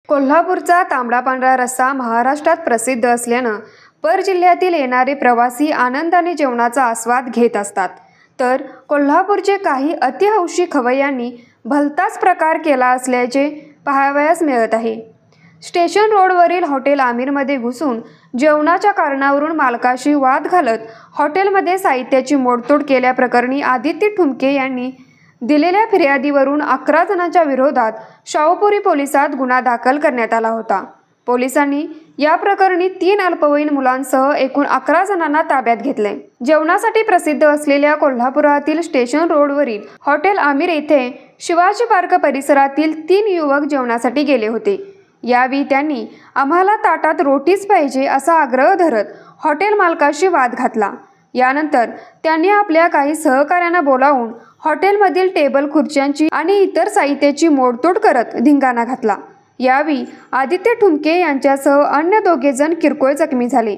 कोल्हापूरचा तांबडा पांढरा रस्सा महाराष्ट्रात प्रसिद्ध असल्यानं परजिल्ह्यातील येणारे प्रवासी आनंदाने जेवणाचा आस्वाद घेत असतात। तर कोल्हापूरचे काही अतिहौशी खवय्यांनी भलताच प्रकार केला असल्याचे पाहावयास मिळत आहे। स्टेशन रोडवरील हॉटेल आमिरमध्ये घुसून जेवणाच्या कारणावरून मालकाशी वाद घालत हॉटेलमध्ये साहित्याची मोडतोड केल्याप्रकरणी आदित्य ठुमके यांनी दिलेल्या फिर्यादीवरून 11 जणांच्या विरोधात शाहूपुरी पोलिसात गुन्हा दाखल करण्यात आला होता। पोलिसांनी या प्रकरणी 3 अल्पवयीन मुलांसह एकूण 11 जणांना ताब्यात घेतले। जेवणासाठी प्रसिद्ध असलेल्या कोल्हापुरातील स्टेशन रोडवरील हॉटेल आमिर येथे शिवाजी पार्क परिसरातील 3 युवक जेवणासाठी गेले होते। यावेळी त्यांनी आम्हाला ताटात रोटीच पाहिजे असा आग्रह धरत हॉटेल मालकाशी वाद घातला। यानंतर त्यांनी आपल्या काही सहकाऱ्यांना बोलावून हॉटेलमधील टेबल खुर्च्यांची आणि इतर साहित्याची मोडतोड करत धिंगाणा घातला। यावेळी आदित्य ठुमके यांच्यासह अन्य 2 जण किरकोळ जखमी झाले।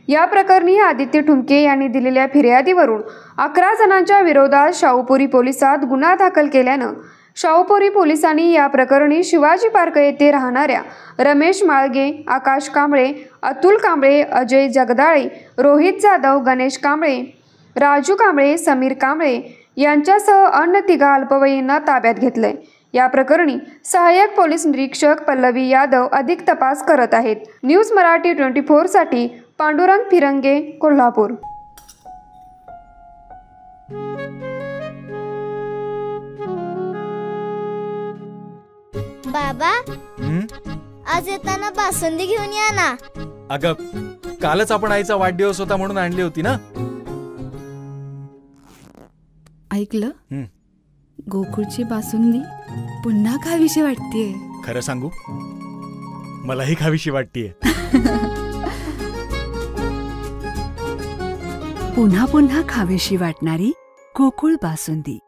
या प्रकरणी आदित्य ठुमके यांनी दिलेल्या फिर्यादीवरून 11 जणांच्या विरोधात शाहूपुरी पोलिसात गुन्हा दाखल केल्यानं शाहूपुरी पोलिसांनी या प्रकरणी शिवाजी पार्क येथे राहणाऱ्या रमेश माळगे, आकाश कांबळे, अतुल कांबळे, अजय जगदाळे, रोहित जाधव, गणेश कांबळे, राजू कांबळे, समीर कांबळे यांच्यासह अन्य 3 अल्पवयींना ताब्यात घेतले। या प्रकरणी सहाय्यक पोलीस निरीक्षक पल्लवी यादव अधिक तपास करत आहेत। न्यूज मराठी 24 साठी पांडुरंग फिरंगे, कोल्हापूर। बाबा, आज येताना बासुंदी घेऊन या ना। अगं, कालच आपण आईचा वाढदिवस होता म्हणून आणली होती ना। ऐकलं, गोकुळची बासुंदी पुन्हा खावीशी वाटतेय। खरं सांगू, मलाही खावीशी वाटतेय। पुन्हा पुन्हा खावीशी वाटणारी गोकुळ बासुंदी।